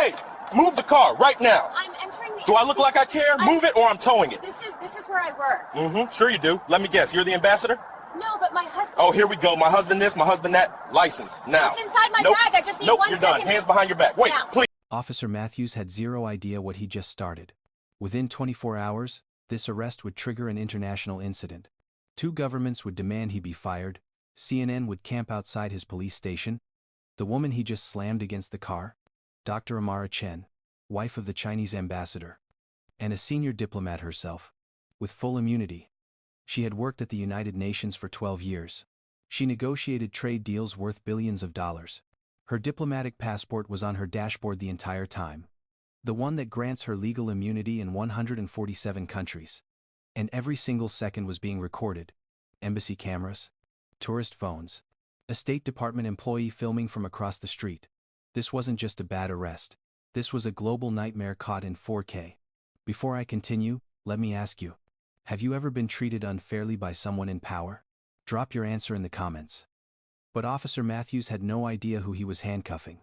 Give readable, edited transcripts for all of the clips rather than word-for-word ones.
Hey, move the car right now. I'm entering the Do I look like I care? Move it or I'm towing it. This is where I work. Sure you do. Let me guess. You're the ambassador? No, but my husband... Oh, here we go. My husband this, my husband that. License. Now. It's inside my bag. I just need 1 you're second. done. Hands behind your back. Wait, Now. please. Officer Matthews had zero idea what he just started. Within 24 hours, this arrest would trigger an international incident. 2 governments would demand he be fired, CNN would camp outside his police station. The woman he just slammed against the car, Dr. Amara Chen, wife of the Chinese ambassador, and a senior diplomat herself, with full immunity. She had worked at the United Nations for 12 years. She negotiated trade deals worth billions of dollars. Her diplomatic passport was on her dashboard the entire time. The one that grants her legal immunity in 147 countries. And every single second was being recorded. Embassy cameras, tourist phones, a State Department employee filming from across the street. This wasn't just a bad arrest. This was a global nightmare caught in 4K. Before I continue, let me ask you, have you ever been treated unfairly by someone in power? Drop your answer in the comments. But Officer Matthews had no idea who he was handcuffing.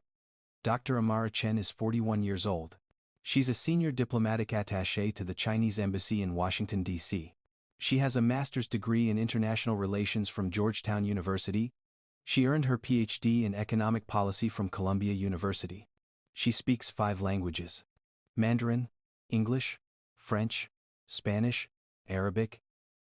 Dr. Amara Chen is 41 years old. She's a senior diplomatic attaché to the Chinese embassy in Washington, D.C. She has a master's degree in international relations from Georgetown University. She earned her PhD in economic policy from Columbia University. She speaks 5 languages: Mandarin, English, French, Spanish, Arabic.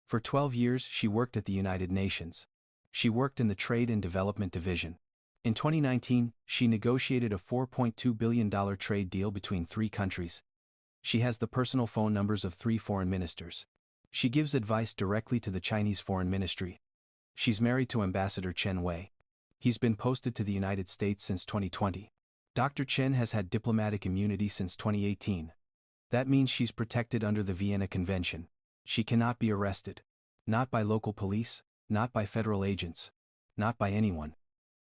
For 12 years she worked at the United Nations. She worked in the Trade and Development Division. In 2019, she negotiated a $4.2 billion trade deal between 3 countries. She has the personal phone numbers of 3 foreign ministers. She gives advice directly to the Chinese Foreign Ministry. She's married to Ambassador Chen Wei. He's been posted to the United States since 2020. Dr. Chen has had diplomatic immunity since 2018. That means she's protected under the Vienna Convention. She cannot be arrested. Not by local police, not by federal agents, not by anyone.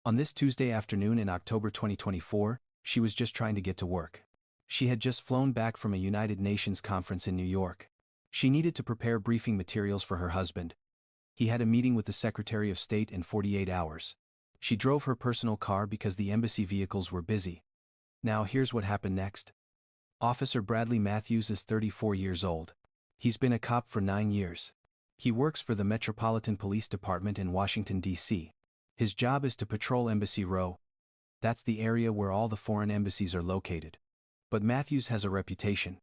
On this Tuesday afternoon in October 2024, she was just trying to get to work. She had just flown back from a United Nations conference in New York. She needed to prepare briefing materials for her husband. He had a meeting with the Secretary of State in 48 hours. She drove her personal car because the embassy vehicles were busy. Now here's what happened next. Officer Bradley Matthews is 34 years old. He's been a cop for 9 years. He works for the Metropolitan Police Department in Washington, D.C. His job is to patrol Embassy Row. That's the area where all the foreign embassies are located. But Matthews has a reputation.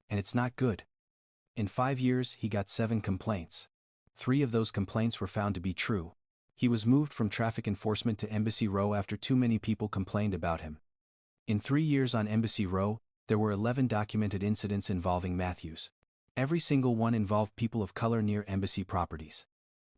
And it's not good. In 5 years, he got 7 complaints. 3 of those complaints were found to be true. He was moved from traffic enforcement to Embassy Row after too many people complained about him. In 3 years on Embassy Row, there were 11 documented incidents involving Matthews. Every single one involved people of color near embassy properties.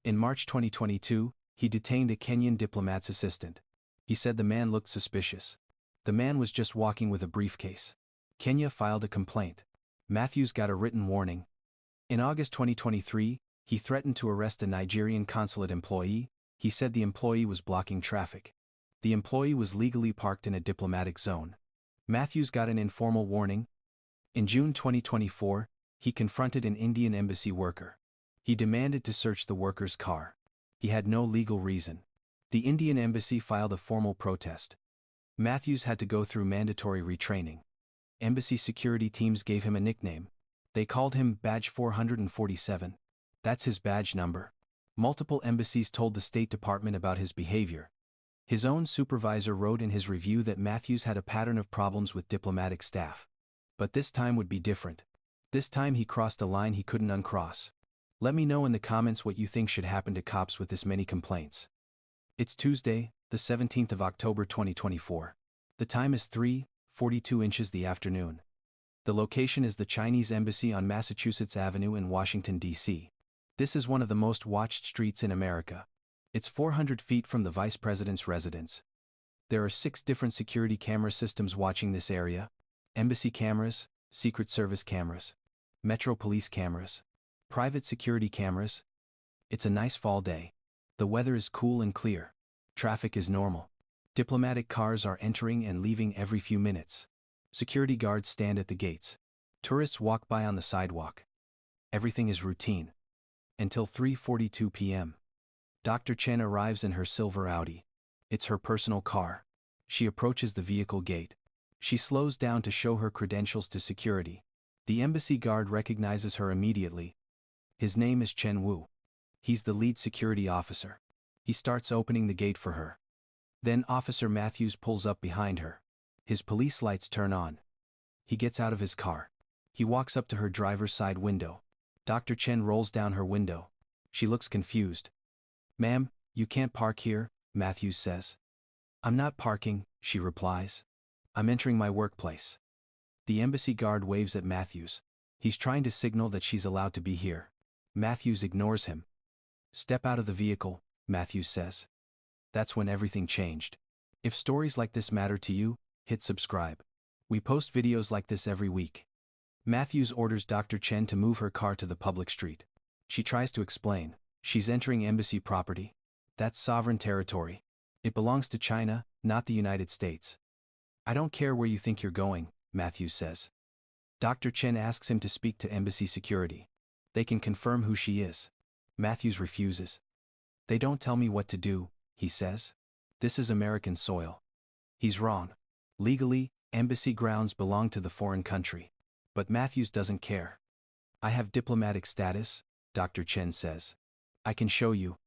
In March 2022, he detained a Kenyan diplomat's assistant. He said the man looked suspicious. The man was just walking with a briefcase. Kenya filed a complaint. Matthews got a written warning. In August 2023, he threatened to arrest a Nigerian consulate employee. He said the employee was blocking traffic. The employee was legally parked in a diplomatic zone. Matthews got an informal warning. In June 2024, he confronted an Indian embassy worker. He demanded to search the worker's car. He had no legal reason. The Indian embassy filed a formal protest. Matthews had to go through mandatory retraining. Embassy security teams gave him a nickname. They called him Badge 447. That's his badge number. Multiple embassies told the State Department about his behavior. His own supervisor wrote in his review that Matthews had a pattern of problems with diplomatic staff. But this time would be different. This time he crossed a line he couldn't uncross. Let me know in the comments what you think should happen to cops with this many complaints. It's Tuesday, the 17th of October 2024. The time is 3:42 inches the afternoon. The location is the Chinese Embassy on Massachusetts Avenue in Washington, D.C. This is one of the most watched streets in America. It's 400 feet from the Vice President's residence. There are 6 different security camera systems watching this area: embassy cameras, Secret Service cameras, Metro Police cameras, private security cameras. It's a nice fall day. The weather is cool and clear. Traffic is normal. Diplomatic cars are entering and leaving every few minutes. Security guards stand at the gates. Tourists walk by on the sidewalk. Everything is routine. Until 3:42 p.m. Dr. Chen arrives in her silver Audi. It's her personal car. She approaches the vehicle gate. She slows down to show her credentials to security. The embassy guard recognizes her immediately. His name is Chen Wu. He's the lead security officer. He starts opening the gate for her. Then Officer Matthews pulls up behind her. His police lights turn on. He gets out of his car. He walks up to her driver's side window. Dr. Chen rolls down her window. She looks confused. "Ma'am, you can't park here," Matthews says. "I'm not parking," she replies. "I'm entering my workplace." The embassy guard waves at Matthews. He's trying to signal that she's allowed to be here. Matthews ignores him. "Step out of the vehicle," Matthews says. That's when everything changed. If stories like this matter to you, hit subscribe. We post videos like this every week. Matthews orders Dr. Chen to move her car to the public street. She tries to explain. She's entering embassy property. That's sovereign territory. It belongs to China, not the United States. "I don't care where you think you're going," Matthews says. Dr. Chen asks him to speak to embassy security. They can confirm who she is. Matthews refuses. "They don't tell me what to do," he says. "This is American soil." He's wrong. Legally, embassy grounds belong to the foreign country. But Matthews doesn't care. "I have diplomatic status," Dr. Chen says. "I can show you."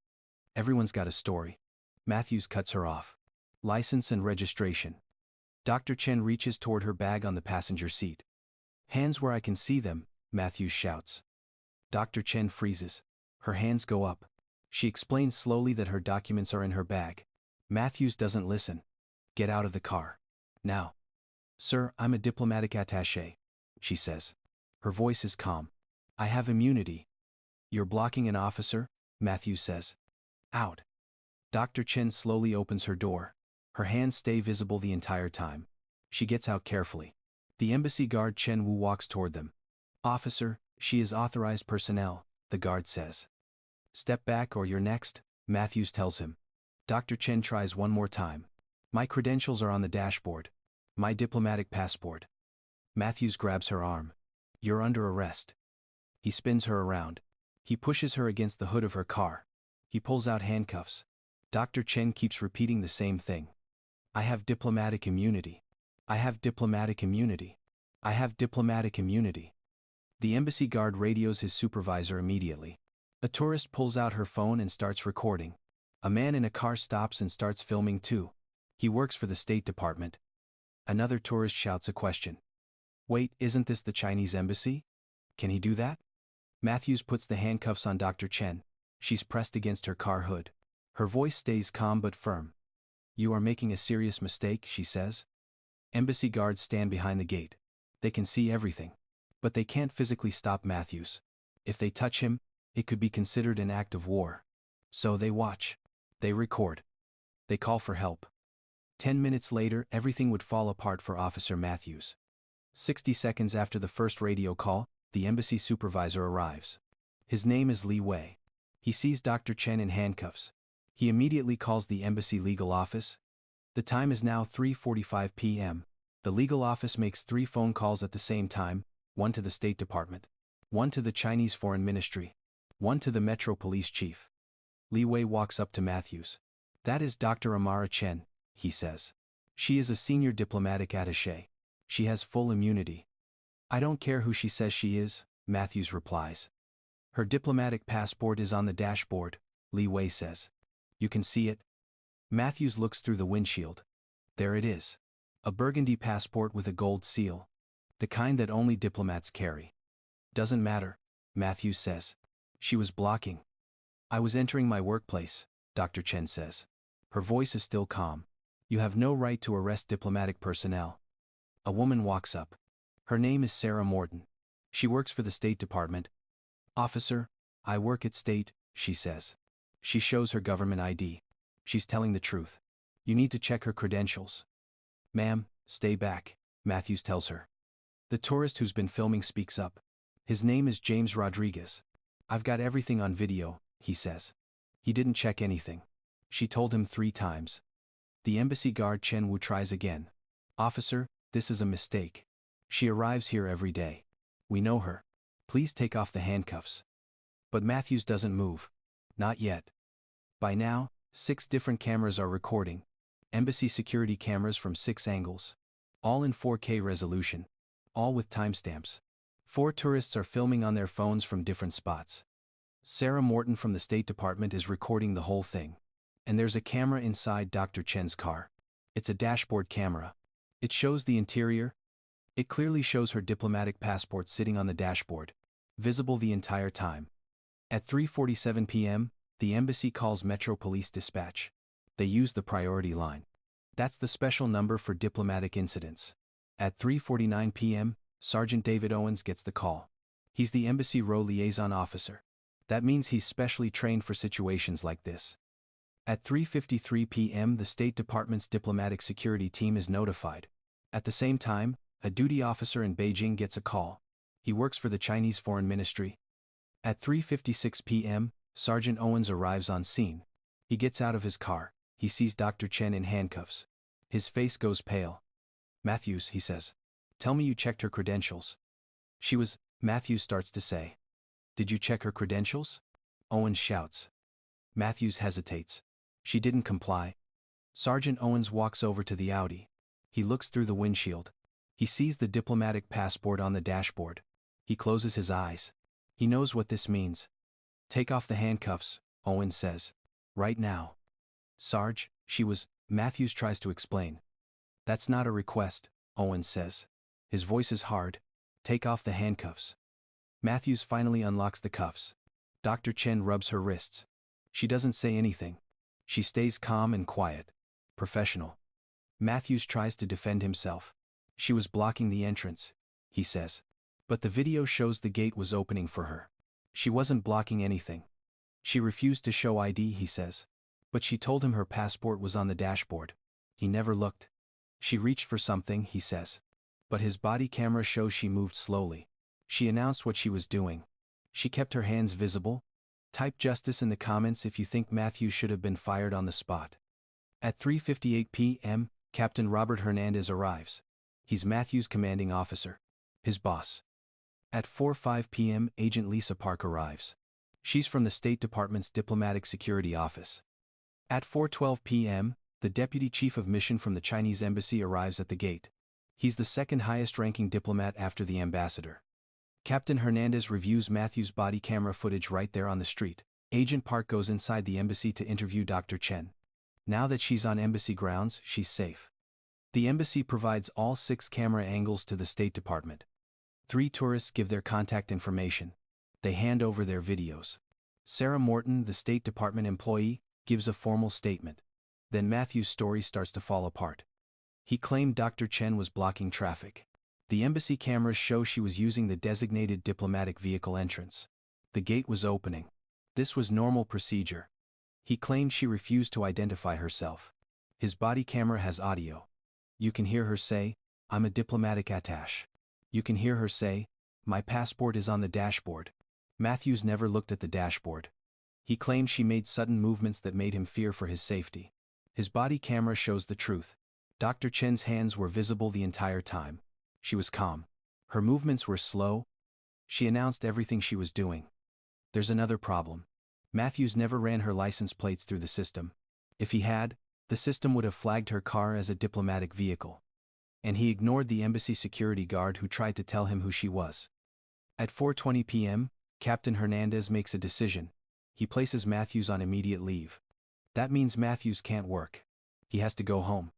Everyone's got a story. Matthews cuts her off. "License and registration." Dr. Chen reaches toward her bag on the passenger seat. "Hands where I can see them," Matthews shouts. Dr. Chen freezes. Her hands go up. She explains slowly that her documents are in her bag. Matthews doesn't listen. "Get out of the car. Now." "Sir, I'm a diplomatic attaché," she says. Her voice is calm. "I have immunity." "You're blocking an officer," Matthews says. "Out." Dr. Chen slowly opens her door. Her hands stay visible the entire time. She gets out carefully. The embassy guard Chen Wu walks toward them. "Officer, she is authorized personnel," the guard says. "Step back or you're next," Matthews tells him. Dr. Chen tries one more time. "My credentials are on the dashboard. My diplomatic passport." Matthews grabs her arm. "You're under arrest." He spins her around. He pushes her against the hood of her car. He pulls out handcuffs. Dr. Chen keeps repeating the same thing. "I have diplomatic immunity. I have diplomatic immunity. I have diplomatic immunity." The embassy guard radios his supervisor immediately. A tourist pulls out her phone and starts recording. A man in a car stops and starts filming too. He works for the State Department. Another tourist shouts a question. "Wait, isn't this the Chinese embassy? Can he do that?" Matthews puts the handcuffs on Dr. Chen. She's pressed against her car hood. Her voice stays calm but firm. "You are making a serious mistake," she says. Embassy guards stand behind the gate. They can see everything. But they can't physically stop Matthews. If they touch him, it could be considered an act of war. So they watch. They record. They call for help. 10 minutes later, everything would fall apart for Officer Matthews. 60 seconds after the first radio call, the embassy supervisor arrives. His name is Li Wei. He sees Dr. Chen in handcuffs. He immediately calls the embassy legal office. The time is now 3:45 p.m. The legal office makes 3 phone calls at the same time, one to the State Department, one to the Chinese Foreign Ministry, one to the Metro Police Chief. Li Wei walks up to Matthews. "That is Dr. Amara Chen," he says. "She is a senior diplomatic attaché. She has full immunity." "I don't care who she says she is," Matthews replies. "Her diplomatic passport is on the dashboard," Li Wei says. "You can see it." Matthews looks through the windshield. There it is. A burgundy passport with a gold seal. The kind that only diplomats carry. "Doesn't matter," Matthews says. "She was blocking." "I was entering my workplace," Dr. Chen says. Her voice is still calm. "You have no right to arrest diplomatic personnel." A woman walks up. Her name is Sarah Morton. She works for the State Department. "Officer, I work at State," she says. She shows her government ID. She's telling the truth. "You need to check her credentials." "Ma'am, stay back," Matthews tells her. The tourist who's been filming speaks up. His name is James Rodriguez. "I've got everything on video," he says. He didn't check anything. She told him 3 times. The embassy guard Chen Wu tries again. "Officer, this is a mistake. She arrives here every day. We know her. Please take off the handcuffs." But Matthews doesn't move. Not yet. By now, 6 different cameras are recording. Embassy security cameras from 6 angles. All in 4K resolution. All with timestamps. 4 tourists are filming on their phones from different spots. Sarah Morton from the State Department is recording the whole thing. And there's a camera inside Dr. Chen's car. It's a dashboard camera. It shows the interior. It clearly shows her diplomatic passport sitting on the dashboard, visible the entire time. At 3:47 p.m., the embassy calls Metro Police Dispatch. They use the priority line. That's the special number for diplomatic incidents. At 3:49 p.m., Sergeant David Owens gets the call. He's the embassy row liaison officer. That means he's specially trained for situations like this. At 3:53 p.m., the State Department's diplomatic security team is notified. At the same time, a duty officer in Beijing gets a call. He works for the Chinese Foreign Ministry. At 3:56 p.m., Sergeant Owens arrives on scene. He gets out of his car. He sees Dr. Chen in handcuffs. His face goes pale. "Matthews," he says. "Tell me you checked her credentials." Matthews starts to say. "Did you check her credentials?" Owens shouts. Matthews hesitates. "She didn't comply." Sergeant Owens walks over to the Audi. He looks through the windshield. He sees the diplomatic passport on the dashboard. He closes his eyes. He knows what this means. "Take off the handcuffs," Owens says. "Right now." "Sarge, Matthews tries to explain. "That's not a request," Owens says. His voice is hard. "Take off the handcuffs." Matthews finally unlocks the cuffs. Dr. Chen rubs her wrists. She doesn't say anything. She stays calm and quiet. Professional. Matthews tries to defend himself. "She was blocking the entrance," he says. "But the video shows the gate was opening for her. She wasn't blocking anything." "She refused to show ID," he says. "But she told him her passport was on the dashboard. He never looked." "She reached for something," he says. "But his body camera shows she moved slowly. She announced what she was doing. She kept her hands visible." Type justice in the comments if you think Matthews should have been fired on the spot. At 3:58 p.m., Captain Robert Hernandez arrives. He's Matthews' commanding officer. His boss. At 4:05 p.m., Agent Lisa Park arrives. She's from the State Department's Diplomatic Security Office. At 4:12 p.m., the Deputy Chief of Mission from the Chinese Embassy arrives at the gate. He's the second highest-ranking diplomat after the ambassador. Captain Hernandez reviews Matthews' body camera footage right there on the street. Agent Park goes inside the embassy to interview Dr. Chen. Now that she's on embassy grounds, she's safe. The embassy provides all 6 camera angles to the State Department. 3 tourists give their contact information. They hand over their videos. Sarah Morton, the State Department employee, gives a formal statement. Then Matthews' story starts to fall apart. He claimed Dr. Chen was blocking traffic. The embassy cameras show she was using the designated diplomatic vehicle entrance. The gate was opening. This was normal procedure. He claimed she refused to identify herself. His body camera has audio. You can hear her say, "I'm a diplomatic attaché." You can hear her say, "My passport is on the dashboard." Matthews never looked at the dashboard. He claimed she made sudden movements that made him fear for his safety. His body camera shows the truth. Dr. Chen's hands were visible the entire time. She was calm. Her movements were slow. She announced everything she was doing. There's another problem. Matthews never ran her license plates through the system. If he had, the system would have flagged her car as a diplomatic vehicle. And he ignored the embassy security guard who tried to tell him who she was. At 4:20 p.m., Captain Hernandez makes a decision. He places Matthews on immediate leave. That means Matthews can't work. He has to go home.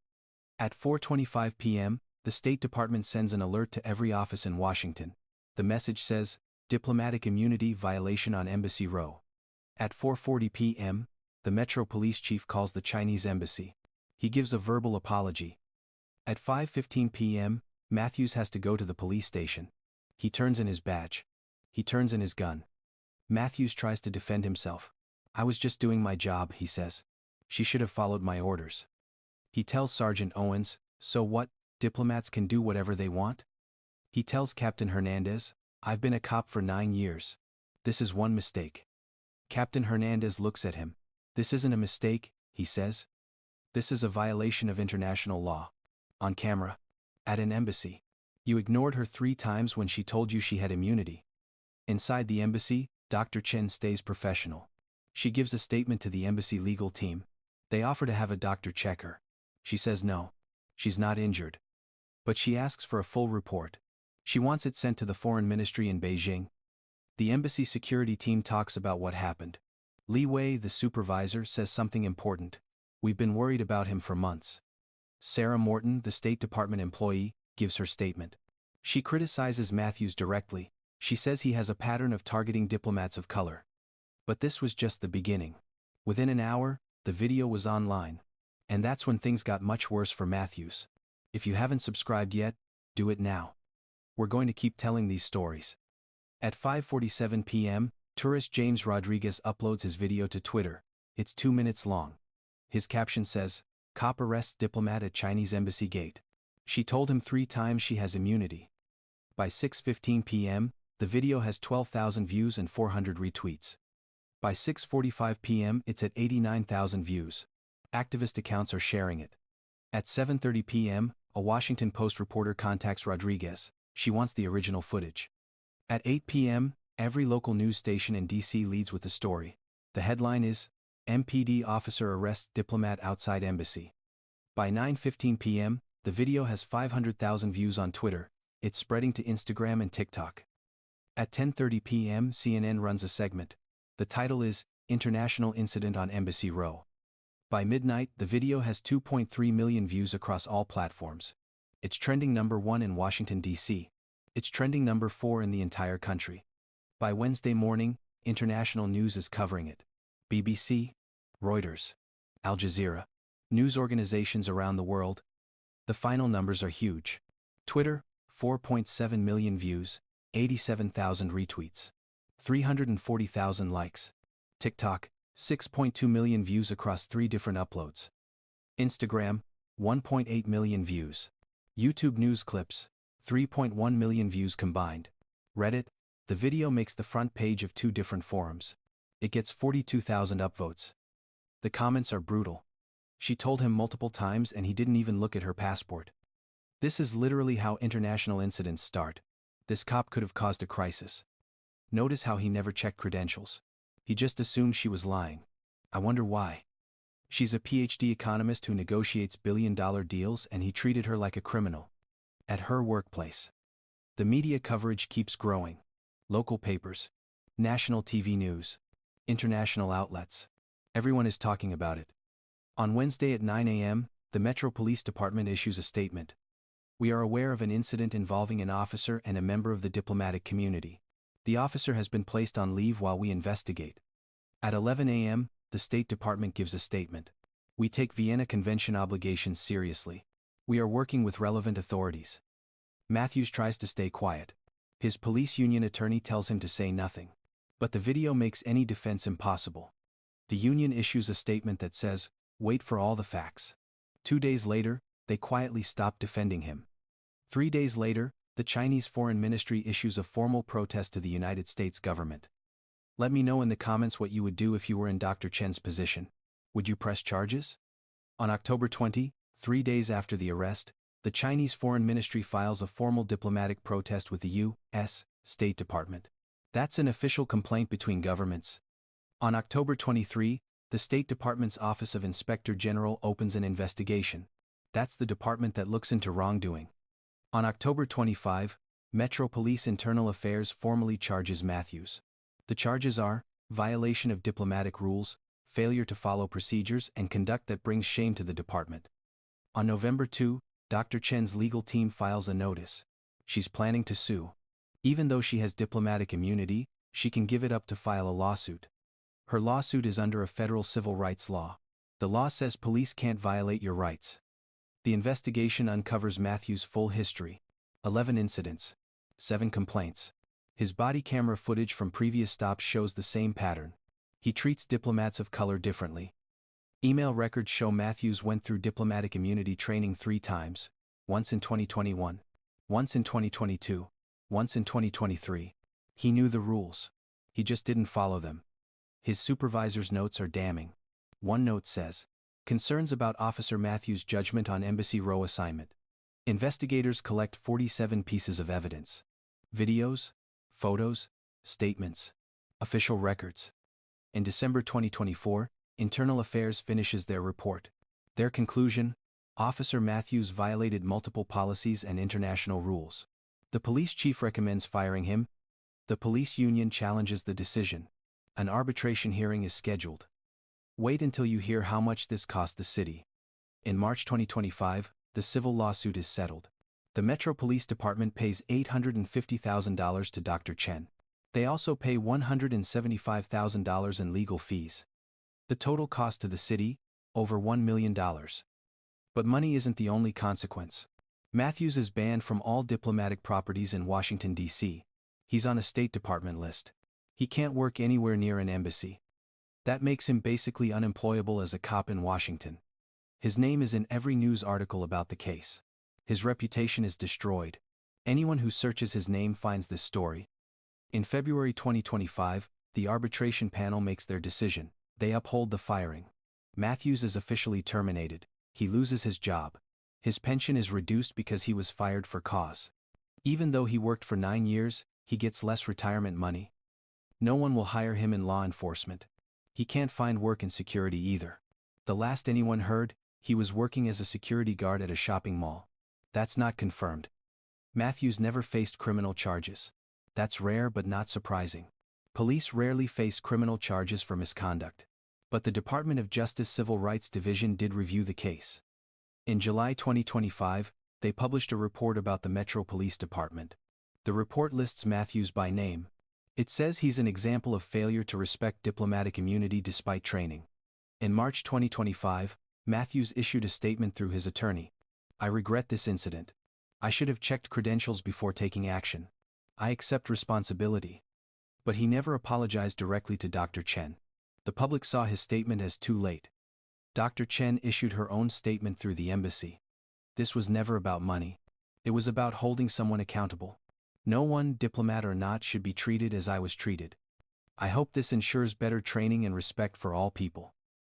At 4:25 p.m., the State Department sends an alert to every office in Washington. The message says, "Diplomatic immunity violation on Embassy Row." At 4:40 p.m., the Metro Police Chief calls the Chinese Embassy. He gives a verbal apology. At 5:15 p.m., Matthews has to go to the police station. He turns in his badge. He turns in his gun. Matthews tries to defend himself. "I was just doing my job," he says. "She should have followed my orders." He tells Sergeant Owens, "So what? Diplomats can do whatever they want?" He tells Captain Hernandez, "I've been a cop for 9 years. This is one mistake." Captain Hernandez looks at him. "This isn't a mistake," he says. "This is a violation of international law. On camera. At an embassy. You ignored her 3 times when she told you she had immunity." Inside the embassy, Dr. Chen stays professional. She gives a statement to the embassy legal team. They offer to have a doctor check her. She says no. She's not injured. but she asks for a full report. She wants it sent to the foreign ministry in Beijing. The embassy security team talks about what happened. Li Wei, the supervisor, says something important. We've been worried about him for months. Sarah Morton, the State Department employee, gives her statement. She criticizes Matthews directly. She says he has a pattern of targeting diplomats of color. But this was just the beginning. Within an hour, the video was online. And that's when things got much worse for Matthews. If you haven't subscribed yet, do it now. We're going to keep telling these stories. At 5:47 p.m., tourist James Rodriguez uploads his video to Twitter. It's 2 minutes long. His caption says, "Cop arrests diplomat at Chinese embassy gate. She told him 3 times she has immunity." By 6:15 p.m., the video has 12,000 views and 400 retweets. By 6:45 p.m., it's at 89,000 views. Activist accounts are sharing it. At 7:30 p.m., a Washington Post reporter contacts Rodriguez. She wants the original footage. At 8 p.m., every local news station in D.C. leads with the story. The headline is, "MPD officer arrests diplomat outside embassy." By 9:15 p.m., the video has 500,000 views on Twitter. It's spreading to Instagram and TikTok. At 10:30 p.m., CNN runs a segment. The title is, "International Incident on Embassy Row." By midnight, the video has 2.3 million views across all platforms. It's trending number 1 in Washington, D.C. It's trending number 4 in the entire country. By Wednesday morning, international news is covering it. BBC, Reuters, Al Jazeera, news organizations around the world. The final numbers are huge. Twitter, 4.7 million views, 87,000 retweets, 340,000 likes. TikTok, 6.2 million views across 3 different uploads. Instagram, 1.8 million views. YouTube news clips, 3.1 million views combined. Reddit, the video makes the front page of 2 different forums. It gets 42,000 upvotes. The comments are brutal. She told him multiple times and he didn't even look at her passport. This is literally how international incidents start. This cop could have caused a crisis. Notice how he never checked credentials. He just assumed she was lying. I wonder why. She's a PhD economist who negotiates billion-dollar deals and he treated her like a criminal. At her workplace. The media coverage keeps growing. Local papers, national TV news, international outlets. Everyone is talking about it. On Wednesday at 9 a.m., the Metro Police Department issues a statement. "We are aware of an incident involving an officer and a member of the diplomatic community. The officer has been placed on leave while we investigate." At 11 a.m., the State Department gives a statement. "We take Vienna Convention obligations seriously. We are working with relevant authorities." Matthews tries to stay quiet. His police union attorney tells him to say nothing. But the video makes any defense impossible. The union issues a statement that says, "Wait for all the facts." 2 days later, they quietly stop defending him. 3 days later, the Chinese Foreign Ministry issues a formal protest to the United States government. Let me know in the comments what you would do if you were in Dr. Chen's position. Would you press charges? On October 20, 3 days after the arrest, the Chinese Foreign Ministry files a formal diplomatic protest with the U.S. State Department. That's an official complaint between governments. On October 23, the State Department's Office of Inspector General opens an investigation. That's the department that looks into wrongdoing. On October 25, Metro Police Internal Affairs formally charges Matthews. The charges are violation of diplomatic rules, failure to follow procedures, and conduct that brings shame to the department. On November 2, Dr. Chen's legal team files a notice. She's planning to sue. Even though she has diplomatic immunity, she can give it up to file a lawsuit. Her lawsuit is under a federal civil rights law. The law says police can't violate your rights. The investigation uncovers Matthews' full history. 11 incidents. 7 complaints. His body camera footage from previous stops shows the same pattern. He treats diplomats of color differently. Email records show Matthews went through diplomatic immunity training 3 times, once in 2021, once in 2022, once in 2023. He knew the rules. He just didn't follow them. His supervisor's notes are damning. One note says, "Concerns about Officer Matthews' judgment on Embassy Row assignment. Investigators collect 47 pieces of evidence. Videos, photos, statements, official records." In December 2024, Internal Affairs finishes their report. Their conclusion: Officer Matthews violated multiple policies and international rules. The police chief recommends firing him. The police union challenges the decision. An arbitration hearing is scheduled. Wait until you hear how much this cost the city. In March 2025, the civil lawsuit is settled. The Metro Police Department pays $850,000 to Dr. Chen. They also pay $175,000 in legal fees. The total cost to the city? Over $1 million. But money isn't the only consequence. Matthews is banned from all diplomatic properties in Washington, D.C. He's on a State Department list. He can't work anywhere near an embassy. That makes him basically unemployable as a cop in Washington. His name is in every news article about the case. His reputation is destroyed. Anyone who searches his name finds this story. In February 2025, the arbitration panel makes their decision. They uphold the firing. Matthews is officially terminated. He loses his job. His pension is reduced because he was fired for cause. Even though he worked for 9 years, he gets less retirement money. No one will hire him in law enforcement. He can't find work in security either. The last anyone heard, he was working as a security guard at a shopping mall. That's not confirmed. Matthews never faced criminal charges. That's rare but not surprising. Police rarely face criminal charges for misconduct. But the Department of Justice Civil Rights Division did review the case. In July 2025, they published a report about the Metro Police Department. The report lists Matthews by name. It says he's an example of failure to respect diplomatic immunity despite training. In March 2025, Matthews issued a statement through his attorney. I regret this incident. I should have checked credentials before taking action. I accept responsibility. But he never apologized directly to Dr. Chen. The public saw his statement as too late. Dr. Chen issued her own statement through the embassy. This was never about money. It was about holding someone accountable. No one, diplomat or not, should be treated as I was treated. I hope this ensures better training and respect for all people.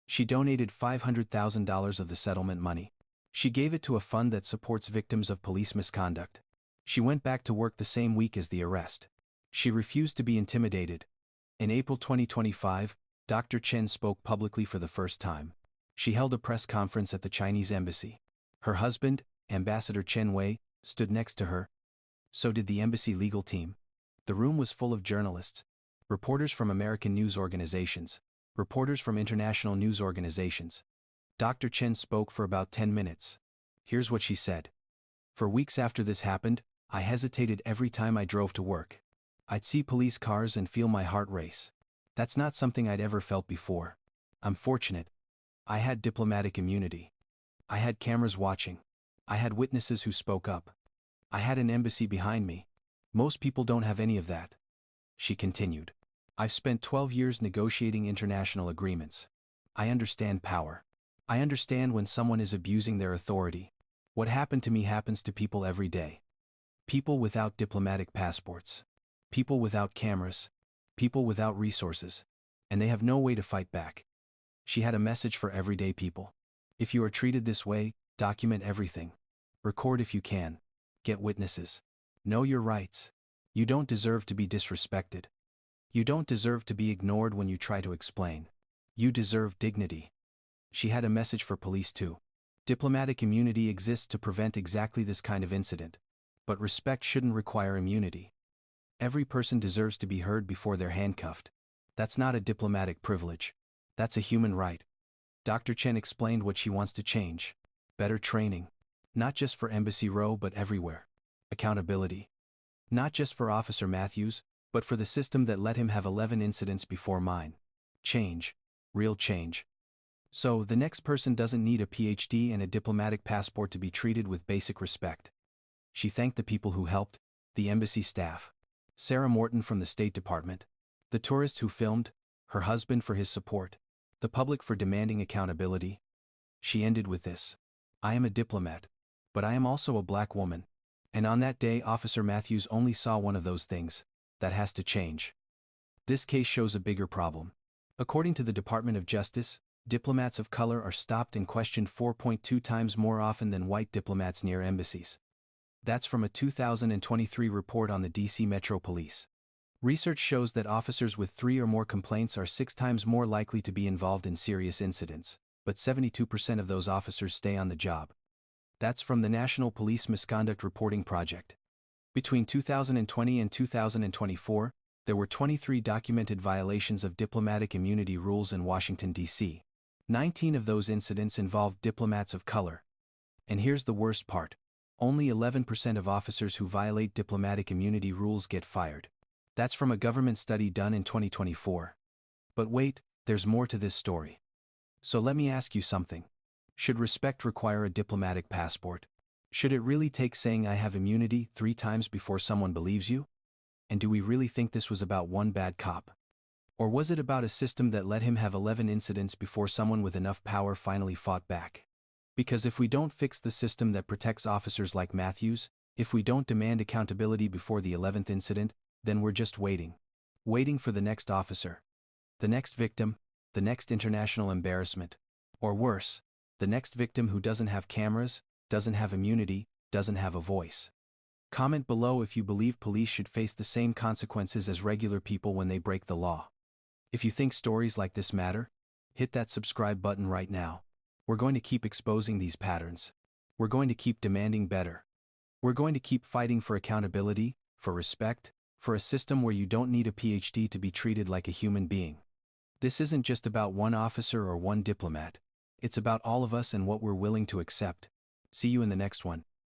She donated $500,000 of the settlement money. She gave it to a fund that supports victims of police misconduct. She went back to work the same week as the arrest. She refused to be intimidated. In April 2025, Dr. Chen spoke publicly for the first time. She held a press conference at the Chinese embassy. Her husband, Ambassador Chen Wei, stood next to her. So did the embassy legal team. The room was full of journalists, reporters from American news organizations, reporters from international news organizations. Dr. Chen spoke for about 10 minutes. Here's what she said. For weeks after this happened, I hesitated every time I drove to work. I'd see police cars and feel my heart race. That's not something I'd ever felt before. I'm fortunate. I had diplomatic immunity. I had cameras watching. I had witnesses who spoke up. I had an embassy behind me. Most people don't have any of that. She continued. I've spent 12 years negotiating international agreements. I understand power. I understand when someone is abusing their authority. What happened to me happens to people every day. People without diplomatic passports. People without cameras. People without resources. And they have no way to fight back. She had a message for everyday people. If you are treated this way, document everything. Record if you can. Get witnesses. Know your rights. You don't deserve to be disrespected. You don't deserve to be ignored when you try to explain. You deserve dignity. She had a message for police too. Diplomatic immunity exists to prevent exactly this kind of incident. But respect shouldn't require immunity. Every person deserves to be heard before they're handcuffed. That's not a diplomatic privilege. That's a human right. Dr. Chen explained what she wants to change. Better training. Not just for Embassy Row but everywhere. Accountability. Not just for Officer Matthews, but for the system that let him have 11 incidents before mine. Change. Real change. So, the next person doesn't need a PhD and a diplomatic passport to be treated with basic respect. She thanked the people who helped, the embassy staff. Sarah Morton from the State Department. The tourist who filmed, her husband for his support. The public for demanding accountability. She ended with this. I am a diplomat. But I am also a black woman. And on that day Officer Matthews only saw one of those things. That has to change. This case shows a bigger problem. According to the Department of Justice, diplomats of color are stopped and questioned 4.2 times more often than white diplomats near embassies. That's from a 2023 report on the DC Metro Police. Research shows that officers with 3 or more complaints are 6 times more likely to be involved in serious incidents, but 72% of those officers stay on the job. That's from the National Police Misconduct Reporting Project. Between 2020 and 2024, there were 23 documented violations of diplomatic immunity rules in Washington, D.C. 19 of those incidents involved diplomats of color. And here's the worst part. Only 11% of officers who violate diplomatic immunity rules get fired. That's from a government study done in 2024. But wait, there's more to this story. So let me ask you something. Should respect require a diplomatic passport? Should it really take saying I have immunity 3 times before someone believes you? And do we really think this was about one bad cop? Or was it about a system that let him have 11 incidents before someone with enough power finally fought back? Because if we don't fix the system that protects officers like Matthews, if we don't demand accountability before the 11th incident, then we're just waiting. Waiting for the next officer. The next victim, the next international embarrassment. Or worse, the next victim who doesn't have cameras, doesn't have immunity, doesn't have a voice. Comment below if you believe police should face the same consequences as regular people when they break the law. If you think stories like this matter, hit that subscribe button right now. We're going to keep exposing these patterns. We're going to keep demanding better. We're going to keep fighting for accountability, for respect, for a system where you don't need a PhD to be treated like a human being. This isn't just about one officer or one diplomat. It's about all of us and what we're willing to accept. See you in the next one.